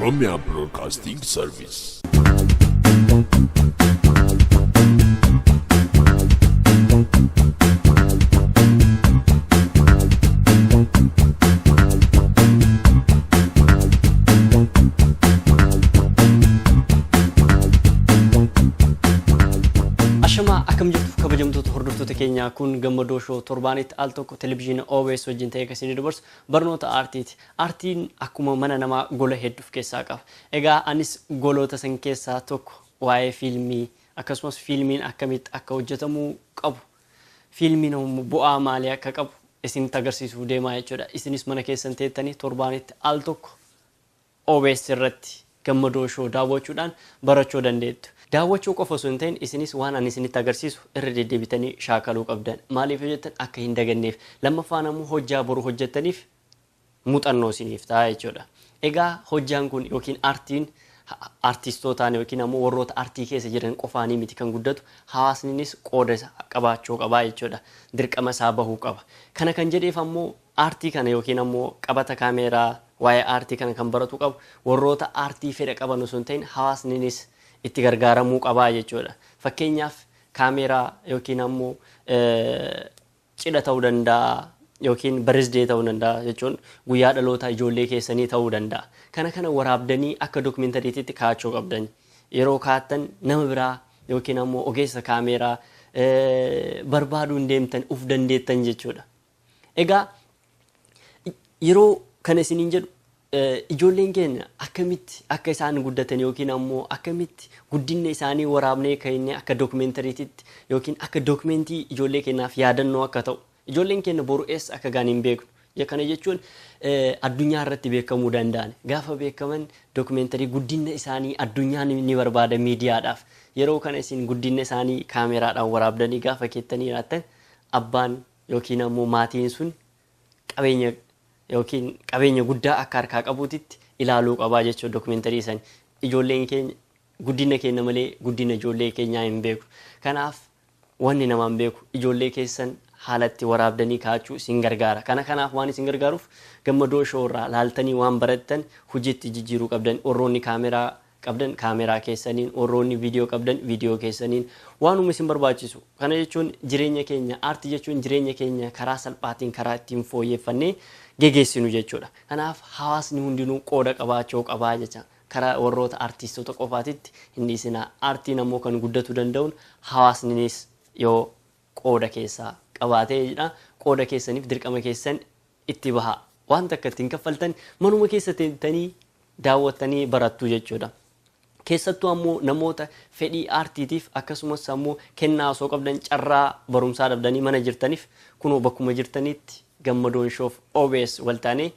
Oromia Broadcasting Service. Akkam jirtu kabajamtoota hordoftoota keenyaa kun gammadoo show torbaanitti al tokko televiziyoona OBS wajjin ta'ee kan dabarsu barnoota aartiiti. Aartiin akkuma mana namaa gola hedduuf keessaa qaba. Egaa anis goloota san keessaa tokko waa'ee fiilmii akkasumas fiilmiin akkamitti akka hojjetamuu qabu, fiilmiin bu'aa maalii akka qabu isinitti agarsiisuu deemaa jechuudha. Isinis mana keessan teettanii torbaanitti al tokko OBS irratti gammadoo show daawwachuudhaan barachuu dandeettu. Daawwachuu qofa osoo hin ta'in isinis waan ani isinitti agarsiisu irra deddeebitanii shaakaluu qabdan. Maaliif jettan akka hin daganneef, lammaffaan ammoo hojjaa boru hojjettaniif muuxannoo isiniif ta'a jechuudha. Egaa hojjaan kun yookiin aartiin aartistootaan yookiin ammoo warroota aartii keessa jiran qofaanii miti kan guddatu, hawaasnis qooda qabaachuu qaba jechuudha. Dirqama isaa bahuu qaba. Kana kan jedheef ammoo aartii kana yookiin ammoo qabata kaameeraa waa'ee aartii kana kan baratu qabu warroota aartii fedha qaban osoo hin ta'in hawaasnis itti gargaaramuu qabaa jechuudha. Fakkeenyaaf kaameeraa yookiin ammoo cidha ta'uu danda'a yookiin birthday ta'uu danda'a jechuun guyyaa dhalootaa ijoollee keessanii ta'uu danda'a. Kana waraabdanii akka dookumentaariitti kaa'achuu qabdan. Yeroo kaa'attan nama biraa yookiin ammoo ogeessa kaameeraa barbaaduun deemtan uf dandeettan jechuudha. Egaa yeroo kana isiniin jedhu ijoolleen keenya akkamitti akka isaan guddatan yookiin ammoo akkamitti guddina isaanii waraabnee keenye akka dookumentaariitti yookiin akka dookumentii ijoollee keenyaaf yaadannoo akka ta'u ijoolleen keenya boru eessa akka gaan hin beeknu. Kana jechuun addunyaa irratti beekamuu danda'an. Gaafa beekaman dookumentarii guddina isaanii addunyaan ni barbaada miidiyaadhaaf. Yeroo kana isin guddina isaanii kaameraadhaan waraabdanii gaafa keettanii laattan abbaan yookiin ammoo maatiin sun qabeenya guddaa akka harkaa qabuutitti ilaaluu qabaa jechuudha dookumentarii san. Ijoolleen keenya guddina keenya malee guddina ijoollee keenyaa hin beeku. Kanaaf wanni namaan beeku ijoollee keessan haalatti waraabdanii kaa'achuu isin gargaara. Kanaaf waan isin gargaaruuf gammadoo show irraa laaltanii waan barattan hojiitti jijjiiruu qabdan. Warroonni kaameraa qabdan kaameraa keessaniin, warroonni viidiyoo qabdan viidiyoo keessaniin waanuma isin barbaachisu. Kana jechuun jireenya keenya aartii jechuun jireenya keenya karaa salphaatiin karaa ittiin fooyyeffannee gegeessinu jechuudha. Kanaaf hawaasni hundinuu qooda qabaachuu qabaa jecha. Karaa warroota aartistoota qofaatitti hin dhiisinaa. Aartiin ammoo kan guddatu danda'uun hawaasnis yoo qooda keessaa qabaatee jedha. Qooda keessaniif dirqama keessan itti baha. Wanta akka ittiin kaffaltan manuma keessa teessanii daawwattanii barattu jechuudha. Keessattuu ammoo namoota fedhii aartiitiif akkasumas ammoo kennaa osoo qabdan carraa barumsaa dhabdanii mana jirtaniif kunoo bakkuma jirtanitti gammadoon shoof OBS waltaanee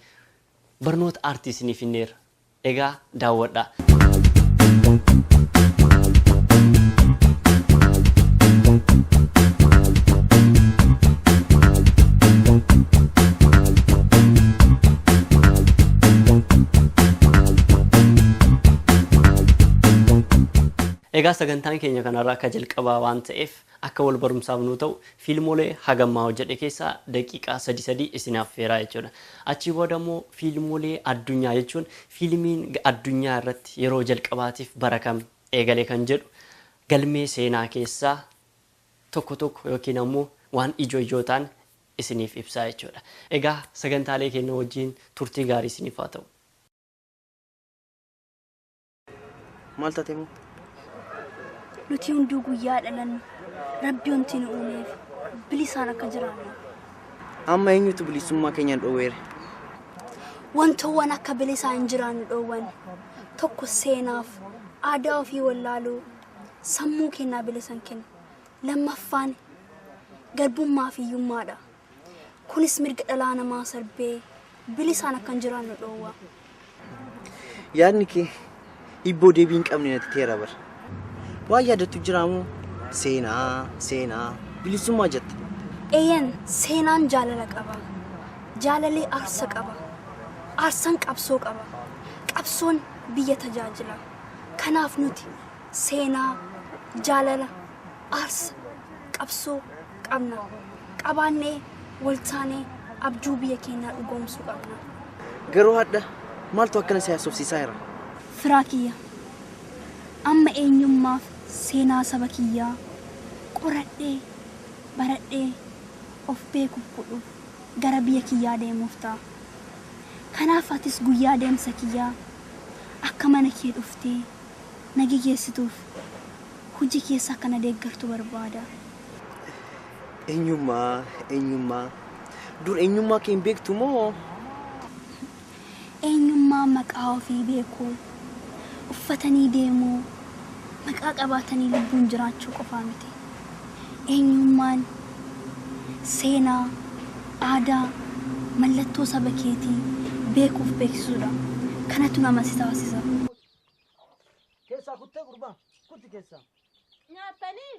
barnoota aartii isiniif hinneera. Egaa daawwadhaa. Egaa sagantaan keenya kanarraa akka jalqabaa waan ta'eef akka wal barumsaaf nu ta'u fiilmoolee hagammaa hojjedhe keessaa daqiiqaa 3 isinaaf feeraa jechuudha. Achii booda immoo fiilmoolee addunyaa jechuun fiilmiin addunyaa irratti yeroo jalqabaatiif bara kam eegale kan jedhu galmee seenaa keessaa tokko yookiin ammoo waan ijoo ta'an isiniif ibsaa jechuudha. Egaa sagantaalee keenya wajjin turtii gaarii isiniif haa ta'u. Maal taatee? Nuti hunduu guyyaa dhalan Rabbi wanti nu uumeef bilisaan akka jiraannu. Amma eenyutu bilisummaa keenyaan dhoowweere? Wantoowwan akka bilisaan jiraannu dhoowwan tokko seenaaf aadaa ofii wallaaluu sammuu keenyaa bilisan kenna. Lammaffaan garbummaa fi hiyyummaadha. Kunis mirga dhalaa namaa sarbee bilisaan akka jiraannu dhoowwa. Yaadni kee hibboo deebii hin qabne natti teera bara. Waa yaadatu jiraamu seenaa bilisummaa jette. Eeyyan seenaan jaalala qaba. Jaalalli aarsa qaba. Aarsaan qabsoo qaba. Qabsoon biyya tajaajila. Kanaaf nuti seenaa, jaalala, aarsa, qabsoo qabna. Qabaannee waltaanee abjuu biyya keenyaa dhugoomsuu qabna. Garuu hadda maaltu akkana siyaasofsiisaa jira? Firakiyya. Amma eenyummaaf seenaa saba kiyyaa qoradhee baradhee of beekuuf godhuuf gara biyya kiyyaa deemuuf ta'a. Kanaaf atis guyyaa deemsa kiyyaa akka mana kee dhuftee nageessituuf hojii keessa akka na deeggartu barbaada. Eenyummaa. Dur eenyummaa kee hin beektu moo? Eenyummaa maqaa ofii beekuu, uffatanii deemuu, maqaa qabaatanii lubbuun jiraachuu qofaa miti. Eenyummaan seenaa, aadaa, mallattoo saba keetii beekuuf beeksisuudha. Kanatu nama si taasisa. Keessaa kuttee gurbaa, kutti keessaa. Nyaatanii?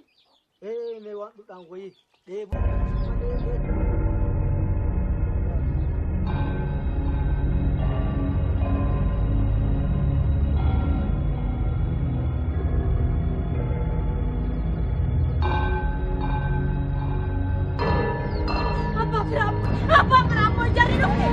Mee waan dhudhaan wayii dheebuu. Apa berapa jari nuke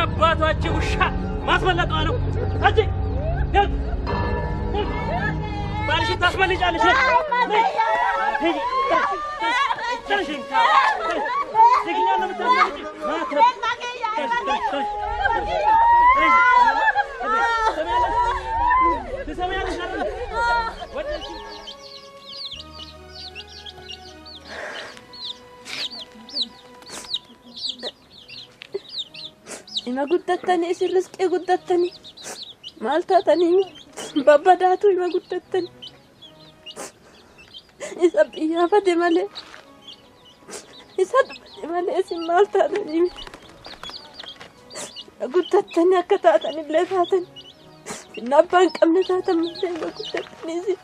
አባቷችሁ ውሻ ማስመለጧ ነው። አጂ ባልሽን ታስመልጫለሽ። Ima guddatani isin rizqii guddatani maal taatanii babbadaatu ima guddatani isa biyyaafate malee isa dhumate malee isin maal taatanii guddatani akka taatanillee taatani inni abbaan qabne taatan malee ima guddatani isin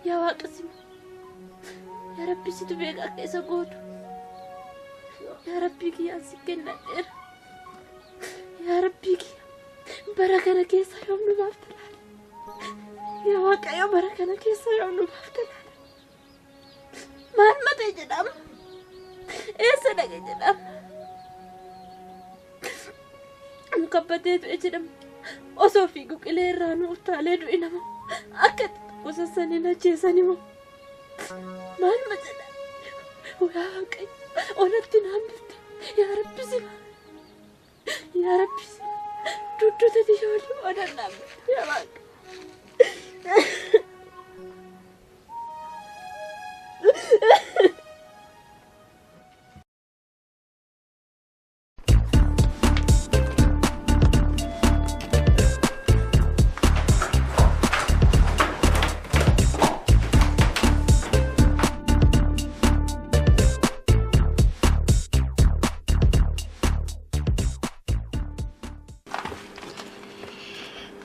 يا واقسم يا ربي ستبيك أكيسا قوتو يا ربي كي أسكنا يا ربي كي بركنا كيسا يوم نبافتنا يا واقع يا بركنا كيسا يوم نبافتنا ما المتى جنام إيه سنة جنام مكبتت إجنام أصوفي قوك إلي رانو تاليدو إنما أكد وسسني نجيسني ما المجد ويا كي ولدتنا عملت يا ربي سما يا ربي سما دودو تديولي وانا نام يا باك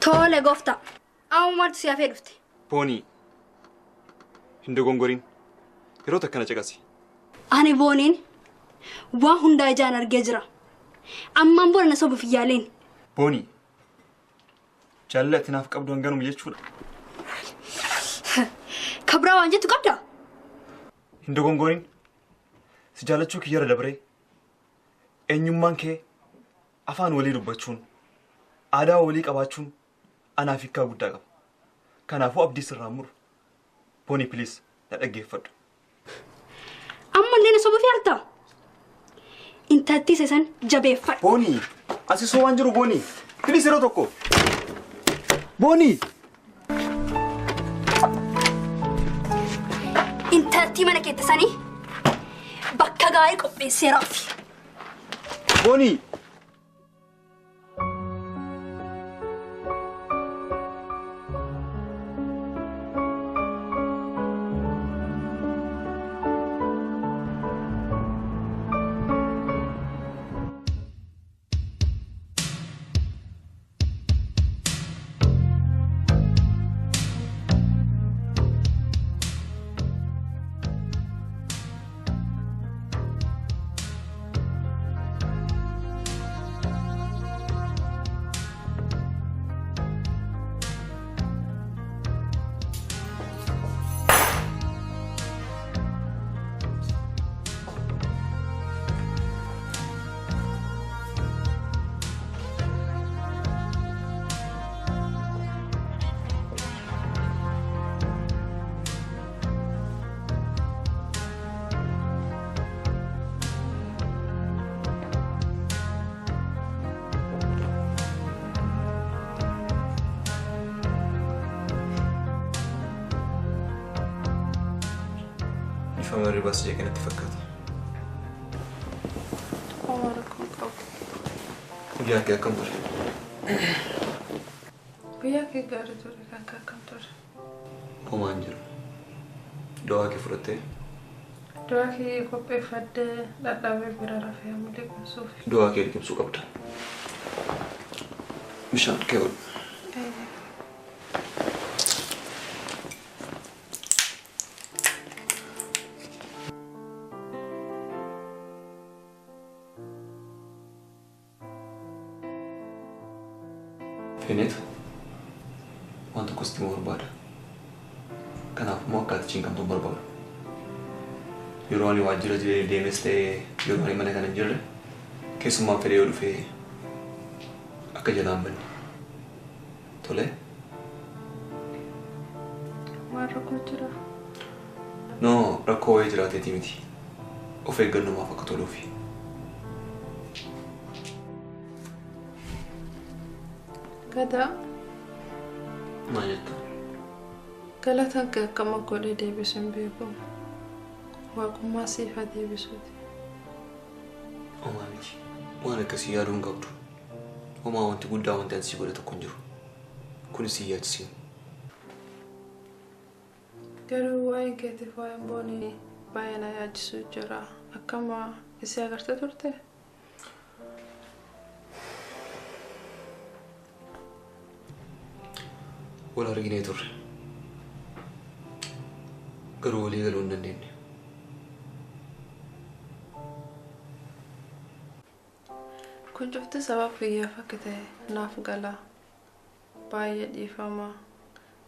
Tole gofta. Amma maaltu si hafee dhufte? Poonii. Hin dogongorin. yeroo takkana caqasi. Ani booniin waa hundaa ijaan argee jira. Ammaan booda na sobuuf yaaleen. Boonii jaallatinaaf qabdu hanganuma jechuudha. Kabraa waan jettu qabda. Hin dogongoonin si jaallachuu kiyyara dabree eenyummaan kee afaan walii dubbachuun aadaa walii qabaachuun anaaf hiikaa guddaa qaba. Kanaafuu abdii sirraa muru. Boonii please na dhaggeeffadhu. Ammallee na sobuuf yaalta. Intaltii seesan jabeeffadhu. Boonii asisoo waan jiru Boonii please yeroo tokko. Boonii. Intaltii mana keessanii bakka gaarii qopheesseeraaf. Boonii. Family bus jaga nanti fakkat. Omarakum kau. Gaya gaya kantor. Gaya ke garis tu kan kantor. Oma anjir. Doa ke furate. Doa ke kopi fadde ladawe berara family kusuf. Doa ke dikim suka betul. Misal kau. Fenet, wanto kusti mau berbada. Kenapa mau kat cingkam tu berbada? Yurani wajib jadi demeste, yurani mana kan anjir? Kesuma periode fe, aku jalan ben. Tole? Marah kucera. No, rakau aja rata timiti. Ofegan nama apa kau tolofi? Kada. Majet. Galata ke kama kole debisun bego. Waku masih hati bisudi. Oma miji. Wana kasi yarun gabdu. Oma wanti guddaa wanti ansi godhe tokko hin jiru. Kunis si yaachisiin. Garuu waa'een keetiif waa'een boonii baay'ee na yaachisuu jira. Akkama isii agartee turte? Wal arginee turre. Garuu walii galuu hin dandeenye. Kun cufti sabab kiyyaaf akka ta'e naaf gala. Baay'ee dhiifama.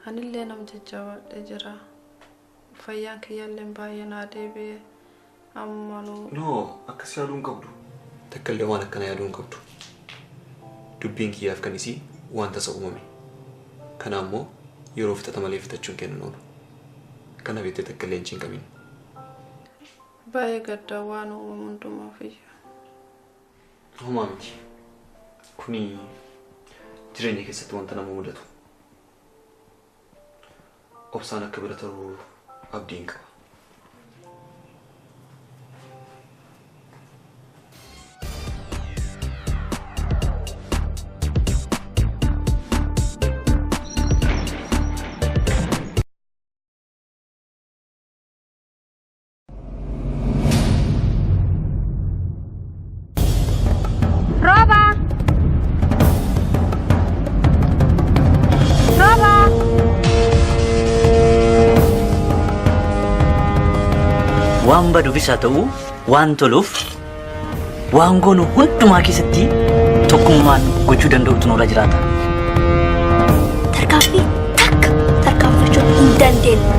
Anillee nam jajjabaadhee jira. Fayyaan kiyyaallee baay'ee naa deebi'e. Ammanuu. No, akkas yaaduu hin qabdu. Takkallee waan akkana yaaduu hin qabdu. Dubbiin kiyyaaf kan isii waan tasa uumame. Kana ammoo yeroo fixata malee fixachuun kennan oolu. Kana beektee takkallee hin cinqamin. Baay'ee gaddaa waan uumamu hundumaaf iyya. Homaa miti. Kuni jireenya keessatti wanta nama mudatu. Obsaan akka bira ta'uu abdiin qaba. waan baduufis haa ta'u waan toluuf waan goonu hundumaa keessatti tokkummaan gochuu danda'utu nurra jiraata. Tarkaanfii takka tarkaanfachuu hin dandeenye.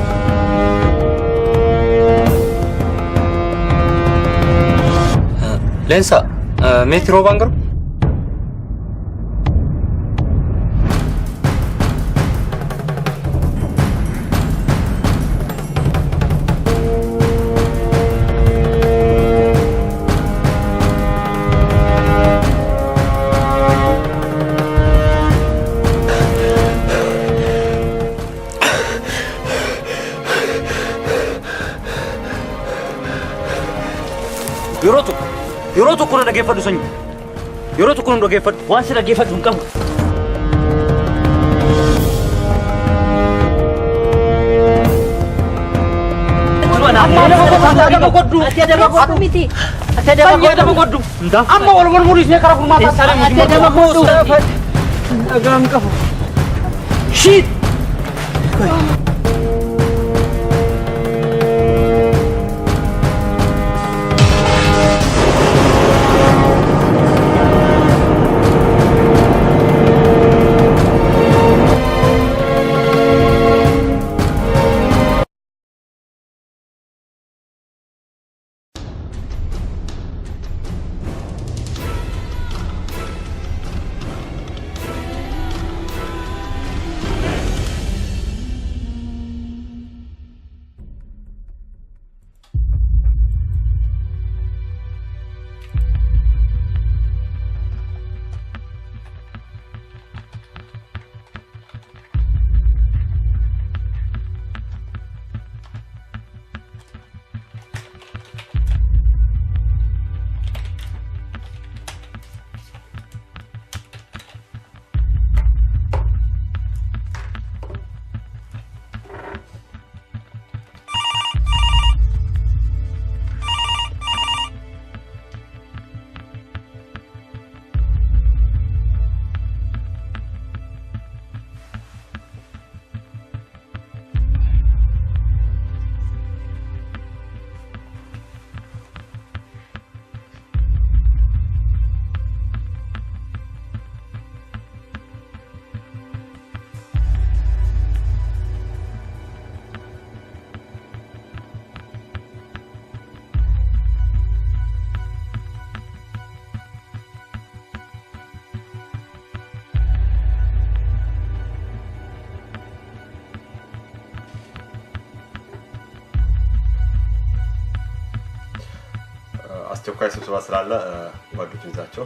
Leensa, meetiroo baan garu? Yeroo tokko na dhaggeeffadhu sanyi. Yeroo tokko na dhaggeeffadhu. Waan si dhaggeeffadhu hin qabu. Amma wal muriisnee karaa furmaataa. Dhagaan qabu. Shiit! አስቸኳይ ስብሰባ ስላለ ጓዶችን ይዛቸው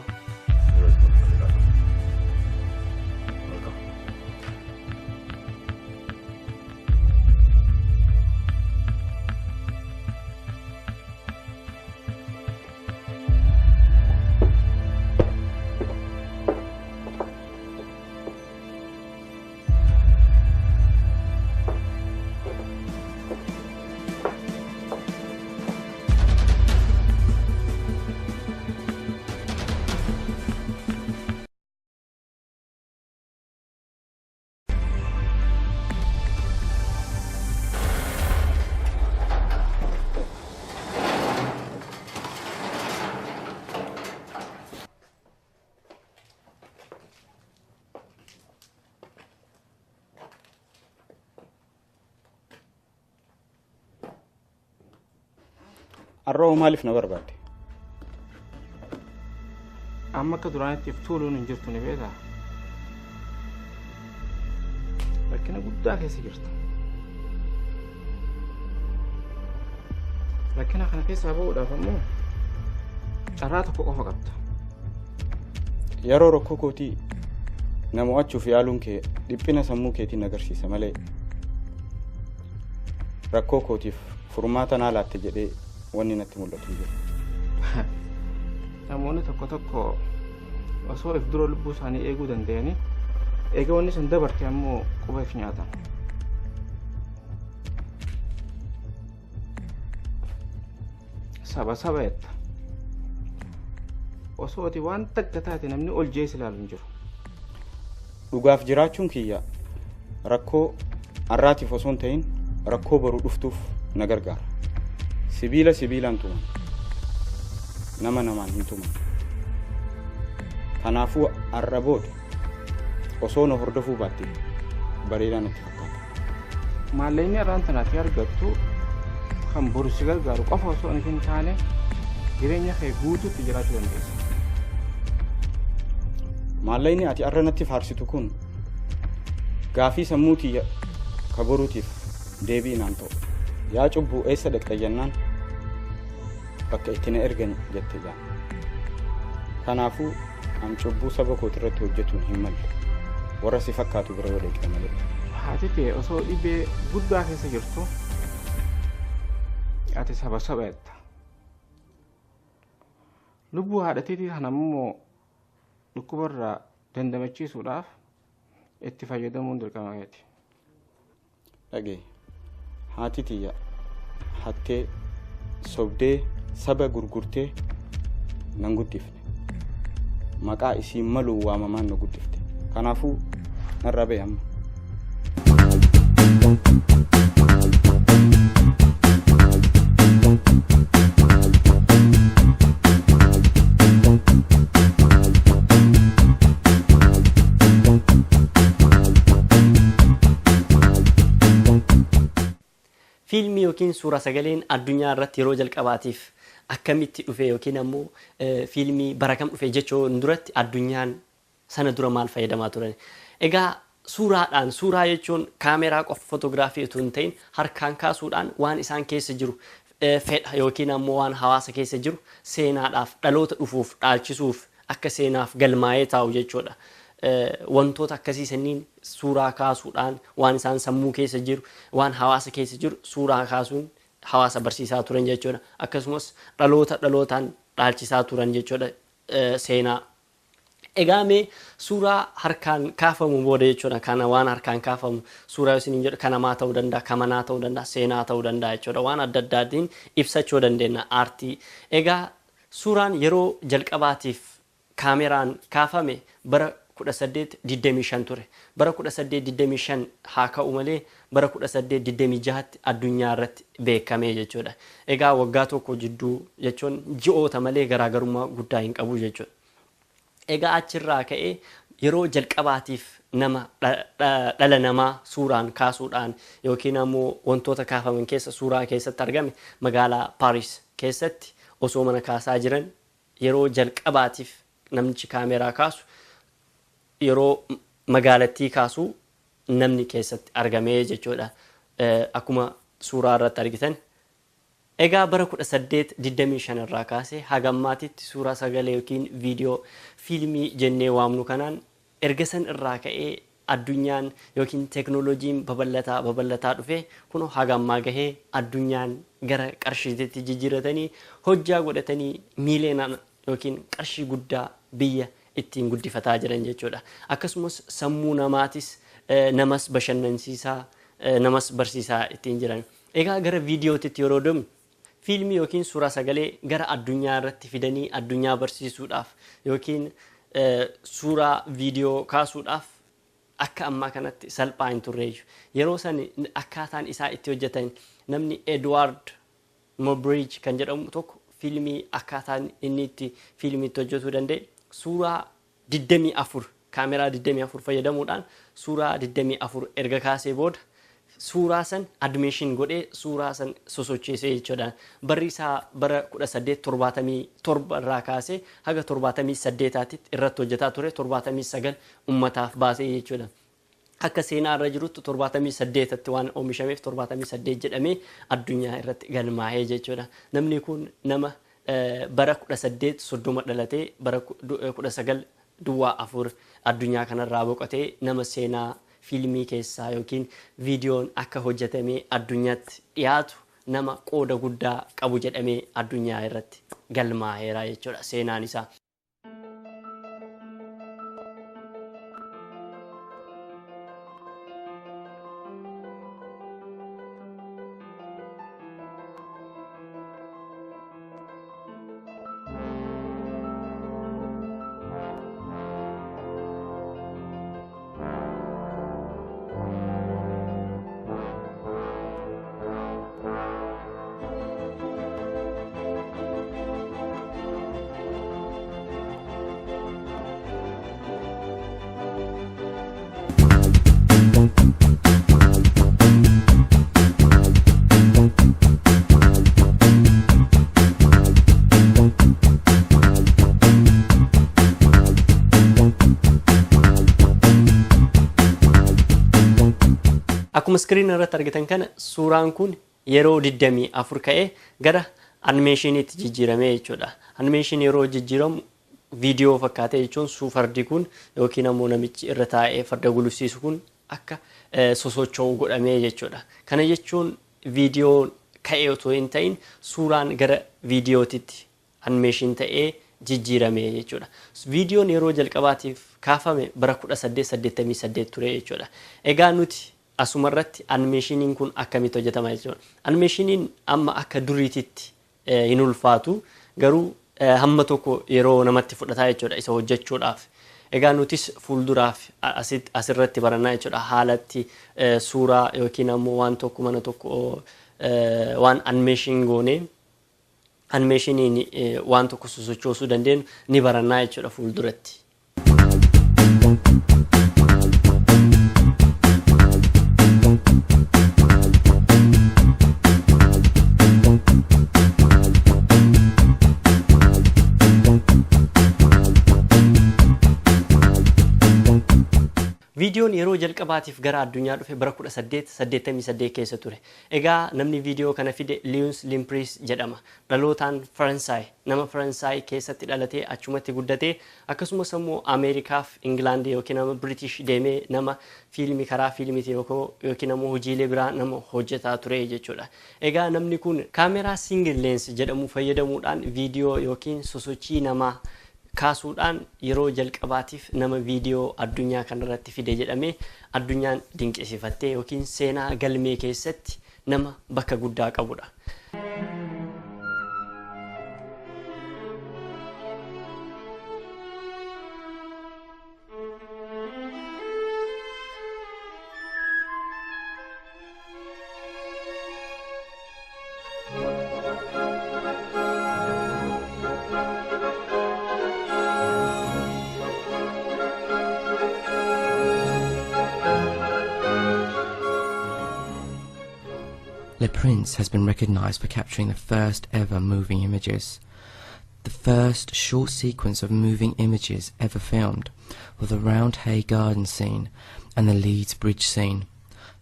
الرو مالف نبر بعد أما كدراني تفتولون إنجرتوني بيدا لكن أقول داك سجرت لكن أنا كيس أبو ده فمو شراتك فوق فقط يرو ركوكوتي نمو أشوف يالونك دبنا سموك يتي نجرسي سمالي ركوكوتي فرماتنا لا تجدي wanni natti mul'atu jiru. Namoonni tokko tokko osoo if dura lubbuu isaanii eeguu danda'anii eega wanni sun dabarte ammoo quba if nyaatan. Saba saba jetta. Osoo ati waan takka taate namni ol jees ilaalu hin jiru. Dhugaaf jiraachuun kiyya rakkoo har'aatiif osoo hin ta'in rakkoo baruu dhuftuuf na gargaara. sibiilaan tuman nama namaan hin tuman. Kanaafuu har'a booda osoo na hordofuu baatte bareedaa natti fakkaata. Maallaqni har'aan tanaatti argattu kan boru si gargaaru qofa osoo hin taane jireenya kee guutuutti jiraachuu dandeessa. Maallaqni ati har'a natti faarsitu kun gaafii sammuu kiyya ka boruutiif deebii naan ta'u. Yaa cubbuu eessa dhaqxa jennaan bakka itti na ergan jette jaan. Kanaafuu an cubbuu saba kooti irratti hojjetuun hin malle warra si fakkaatu bira yoo dhaqxe malee. Haati kee osoo dhibee guddaa keessa jirtu ati saba jetta. Lubbuu haadhatiitii kana immoo dhukkubarraa dandamachiisuudhaaf itti fayyadamuun dirqama keeti. Dhagee haati tiyya hattee sobdee saba gurgurtee nan guddifne. Maqaa isiin maluun waamamaan na guddifte. Kanaafuu narra ba'e amma. Fiilmii yookiin suura sagaleen addunyaa irratti yeroo jalqabaatiif akkamitti dhufe yookiin ammoo fiilmii bara kam dhufe jechuun duratti addunyaan sana dura maal fayyadamaa turan. Egaa suuraa jechuun kaameraa qofa fotoogiraafii utuu hin ta'in harkaan kaasuudhaan waan isaan keessa jiru fedha yookiin ammoo waan hawaasa keessa jiru seenaadhaaf dhaloota dhufuuf dhaalchisuuf akka seenaaf galmaa'ee taa'u jechuudha. Wantoota akkasii sanniin suuraa kaasuudhaan waan isaan sammuu keessa jiru waan hawaasa keessa jiru suuraa kaasuun hawaasa barsiisaa turan jechuudha. Akkasumas dhalootaan dhaalchisaa turan jechuudha seenaa. Egaa mee suuraa harkaan kaafamu booda jechuudha. Kana waan harkaan kaafamu suuraa isiniin jedhu kan namaa ta'uu danda'a, kan manaa ta'uu danda'a, seenaa ta'uu danda'a jechuudha. Waan adda addaatiin ibsachuu dandeenya aartii. Egaa suuraan yeroo jalqabaatiif kaameraan kaafame bara 1825 ture. Bara 1825 haa ka'u malee bara 1826tti addunyaa irratti beekame jechuudha. Egaa waggaa tokko jidduu jechuun ji'oota malee garaagarummaa guddaa hin qabu jechuudha. Egaa achirraa ka'ee yeroo jalqabaatiif nama dhala namaa suuraan kaasuudhaan yookiin ammoo wantoota kaafaman keessa suuraa keessatti argame magaalaa Paaris keessatti osoo mana kaasaa jiran yeroo jalqabaatiif namichi kaameraa kaasu yeroo magaalattii kaasuu namni keessatti argamee jechuudha. Akkuma suuraa irratti argitan. Egaa bara 1825 irraa kaasee hagammaatitti suuraa sagalee yookiin viidiyoo fiilmii jennee waamnu kanaan erga san irraa ka'ee addunyaan yookiin teeknooloojiin babal'ataa dhufe kun hagammaa gahee addunyaan gara qarshiitti jijjiiratanii hojjaa godhatanii miiliyoonaan yookiin qarshii guddaa biyya ittiin guddifataa jiran jechuudha. Akkasumas sammuu namaatis namas bashannansiisaa namas barsiisaa ittiin jiran. Egaa gara viidiyootitti yeroo deemnu fiilmii yookiin suuraa sagalee gara addunyaa irratti fidanii addunyaa barsiisuudhaaf yookiin suuraa viidiyoo kaasuudhaaf akka ammaa kanatti salphaa hin turreeyyu. Yeroo san akkaataan isaa itti hojjetan namni Edward Muybridge kan jedhamu tokko fiilmii akkaataan inni itti fiilmii itti hojjetuu danda'e suuraa 24 kaameraa 24 fayyadamuudhaan suuraa 24 erga kaasee booda suuraa san animation godhee suuraa san sosocheesee jechuudha. Barri isaa bara 1877 irraa kaasee haga 78tti irratti hojjetaa ture 79 ummataaf baasee jechuudha. Akka seenaa irra jirutti 78tti waan oomishameef 78 jedhamee addunyaa irratti galmaa'ee jechuudha. Namni kun nama bara 1830 dhalatee bara 1904 addunyaa kanarraa boqotee nama seenaa fiilmii keessaa yookiin viidiyoon akka hojjetamee addunyaatti dhiyaatu nama qooda guddaa qabu jedhamee addunyaa irratti galmaa'eera jechuudha seenaan isaa. akkuma iskiriin irratti argitan kana suuraan kun yeroo 24 ka'ee gara animeeshiniitti jijjiiramee jechuudha. Animeeshin yeroo jijjiiramu viidiyoo fakkaatee jechuun fardi kun yookiin ammoo namichi irra taa'ee farda gulufsiisu kun akka sosocho'u godhamee jechuudha. Kana jechuun viidiyoo ka'ee otoo hin ta'in suuraan gara viidiyootitti animeeshin ta'ee jijjiiramee jechuudha. Viidiyoon yeroo jalqabaatiif kaafame bara 1888 ture jechuudha. Egaa nuti asumarratti animeeshiniin kun akkamitti hojjetama jechuudha. Animeeshiniin amma akka duriititti hin ulfaatu garuu hamma tokko yeroo namatti fudhataa jechuudha isa hojjechuudhaaf. Egaa nutis fuulduraaf asirratti barannaa jechuudha haalatti suuraa yookiin ammoo waan tokko mana tokko waan animeeshin goonee animeeshiniin waan tokko sosochoosuu dandeenyu ni barannaa jechuudha fuulduratti. Viidiyoon yeroo jalqabaatiif gara addunyaa dhufe bara 1888 keessa ture. Egaa namni viidiyoo kana fide Lewis Limpriis jedhama. Dhalootaan Faransaay, nama Faransaay keessatti dhalatee achumatti guddatee akkasumas immoo Ameerikaaf Ingilaandii yookiin nama British deemee nama fiilmii karaa fiilmiitiin yookiin ammoo hojiilee biraa nama hojjetaa ture jechuudha. Egaa namni kun kaameraa single lens jedhamu fayyadamuudhaan viidiyoo yookiin sosochii namaa kaasuudhaan yeroo jalqabaatiif nama viidiyoo addunyaa kanarratti fide jedhamee addunyaan dinqisiifattee yookiin seenaa galmee keessatti nama bakka guddaa qabudha. Le Prince has been recognized for capturing the first ever moving images. The first short sequence of moving images ever filmed were the Roundhay Garden scene and the Leeds Bridge scene.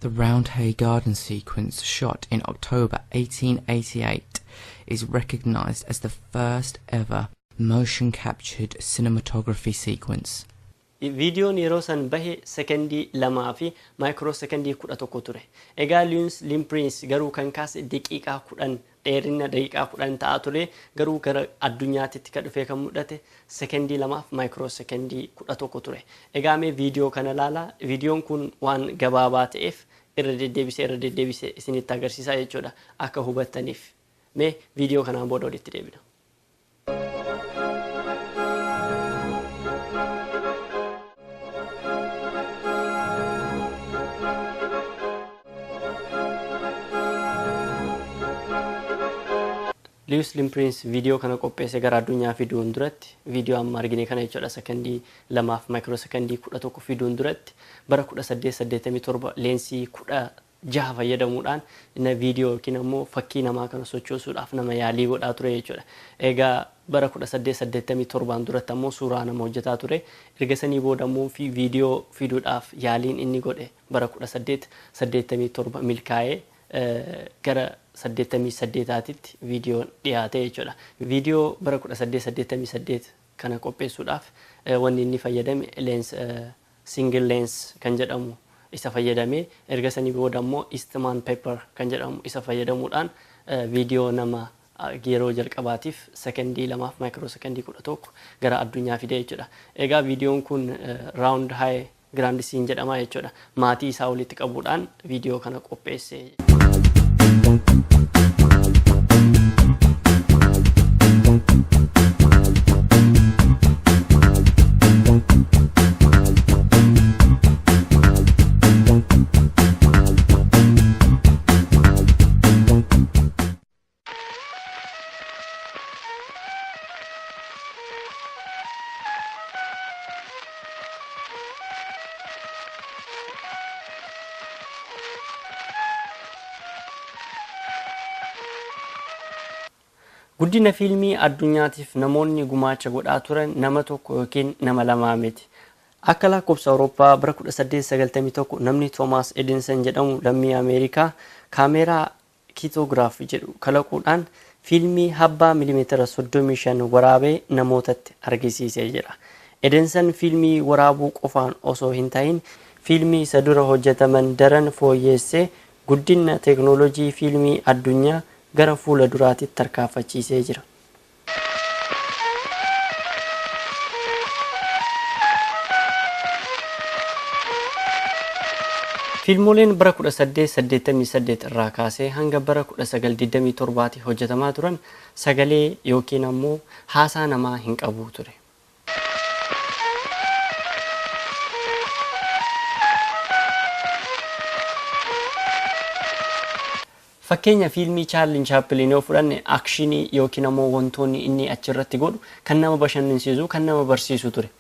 The Roundhay Garden sequence, shot in October 1888, is recognized as the first ever motion captured cinematography sequence. Viidiyoon yeroo san bahe sekendii 2 fi maayikiroo sekendii 11 ture. Egaa Lewis Limpriis garuu kan kaase daqiiqaa 10 dheerina daqiiqaa 10 ta'a ture garuu gara addunyaatti kan dhufe kan mudate sekendii 2 fi maayikiroo sekendii 11 ture. Egaa mee viidiyoo kana ilaala. Viidiyoon kun waan gabaabaa ta'eef irra deddeebisee isinitti agarsiisaa jechuudha akka hubattaniif. Mee viidiyoo kanaan booda walitti deebina. Lewis Limpriis viidiyoo kana qopheesse gara addunyaa fiduun duratti viidiyoo amma argine kana jechuudha sekendii 2 fi maayikiroo sekendii 11 fiduun duratti bara 1887 leensii 16 fayyadamuudhaan inni viidiyoo yookiin ammoo fakkii namaa kana sochoosuudhaaf nama yaalii godhaa ture jechuudha. Egaa bara 1887 duratti ammoo suuraa nama hojjetaa ture. Erga sanii booda ammoo viidiyoo fiduudhaaf yaaliin inni godhe bara 1887 milkaa'ee gara 88tti viidiyoon dhiyaate jechuudha. Viidiyoo bara 1888 kana qopheessuudhaaf wanni inni fayyadame lens single lens kan jedhamu isa fayyadamee erga sanii booda ammoo Eastman paper kan jedhamu isa fayyadamuudhaan viidiyoo nama yeroo jalqabaatiif sekendii 2 fi maayikiroo sekendii 11 gara addunyaa fide jechuudha. Egaa viidiyoon kun Roundhay Grand scene jedhama jechuudha. Maatii isaa walitti qabuudhaan viidiyoo kana qopheesse. Guddina fiilmii addunyaatiif namoonni gumaacha godhaa turan nama tokko yookiin nama lamaa miti. Akka lakkoofsa Awurooppaa bara 1891 namni Toomaas Edinson jedhamu lammii Ameerikaa kaameeraa kiitoogiraaf jedhu kalaquudhaan fiilmii habbaa milimeetira 35 waraabee namootatti argisiisee jira. Edinson fiilmii waraabuu qofaan osoo hin ta'in fiilmii isa dura hojjetaman daran fooyyeessee guddina teeknooloojii fiilmii addunyaa gara fuula duraatitti tarkaanfachiisee jira. Fiilmoleen bara 1888 irraa kaasee hanga bara 1927 hojjetamaa turan sagalee yookiin ammoo haasaa namaa hin qabu ture. Fakkeenya fiilmii Chaarlii Chaapiliin yoo fudhanne akshinii yookiin ammoo wantoonni inni achirratti godhu kan nama bashannansiisu kan nama barsiisu ture.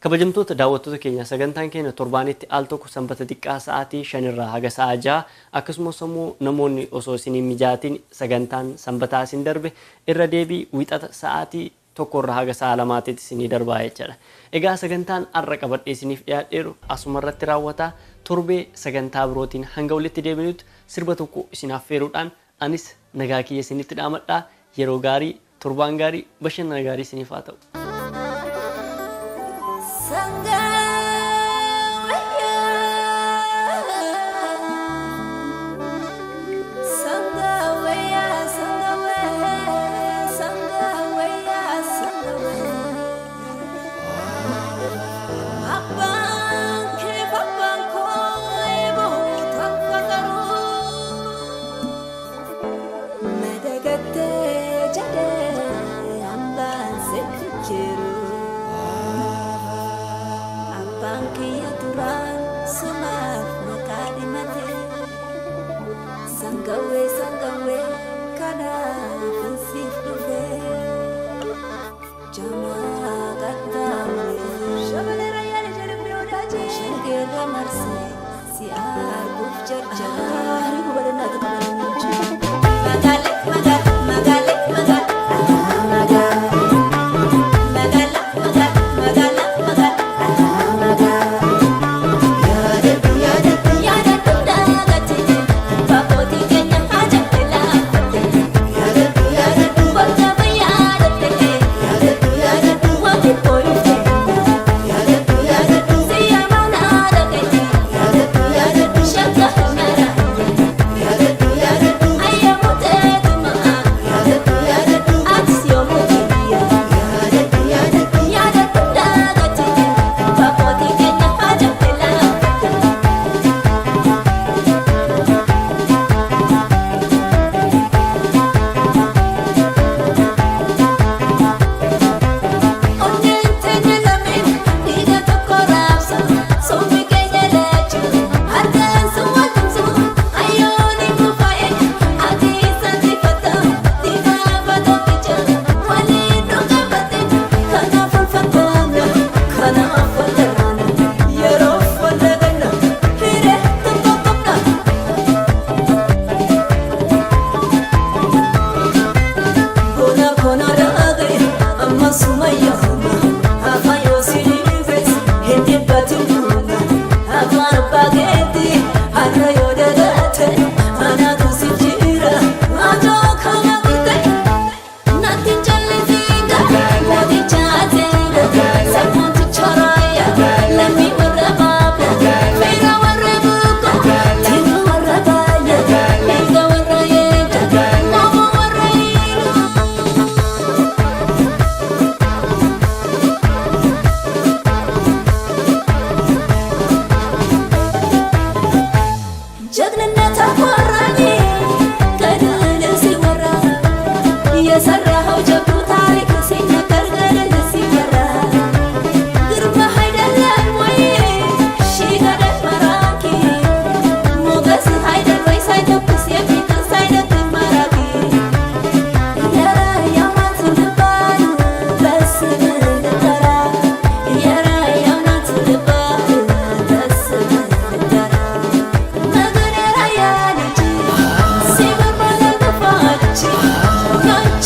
kabajamtoota daawwattoota keenya sagantaan keenya torbaanitti al tokko sanbata xiqqaa sa'aatii 5 irraa haga sa'a 6 akkasumas immoo namoonni osoo isin mijaatiin sagantaan sanbataa isin darbe irra deebii wixata sa'aatii 1 irraa haga sa'a 2 isin darbaa jechuudha. Egaa sagantaan arra qabadhee isiniif dhiyaadheeru asuma irratti raawwata torbee sagantaa birootiin hanga walitti deebinutti sirba tokko isin affeeruudhaan anis nagaa kiyya isinitti dhaamadhaa yeroo gaarii torbaan gaarii bashannana gaarii isiniif haa ta'u. Madagascar, Jade, Amban, Sekche.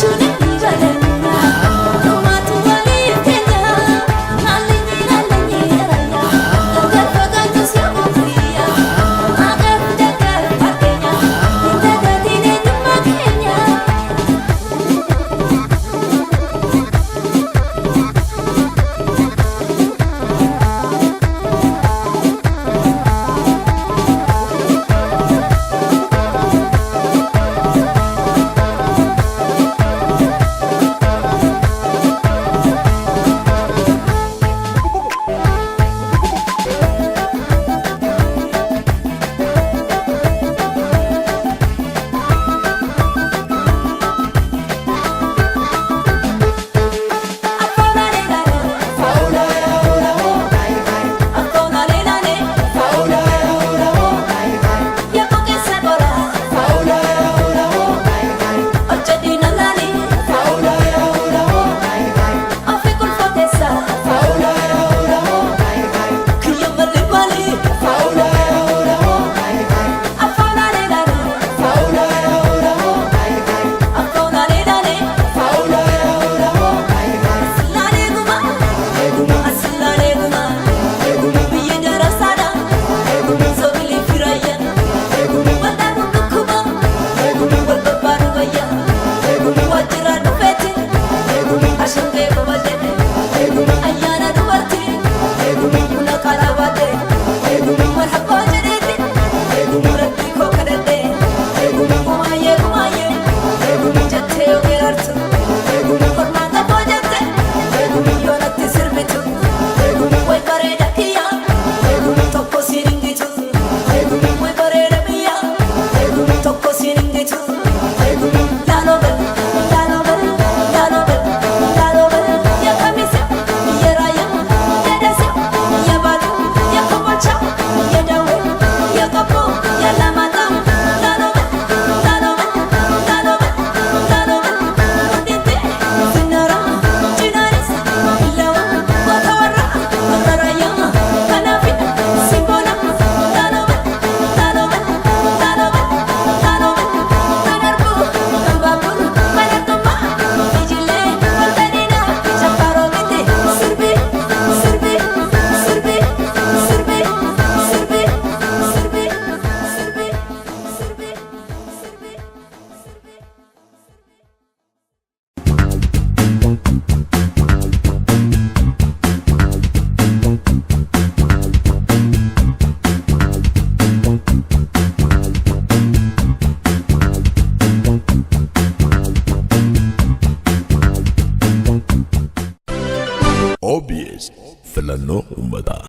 Not OBS filannoo uummataa.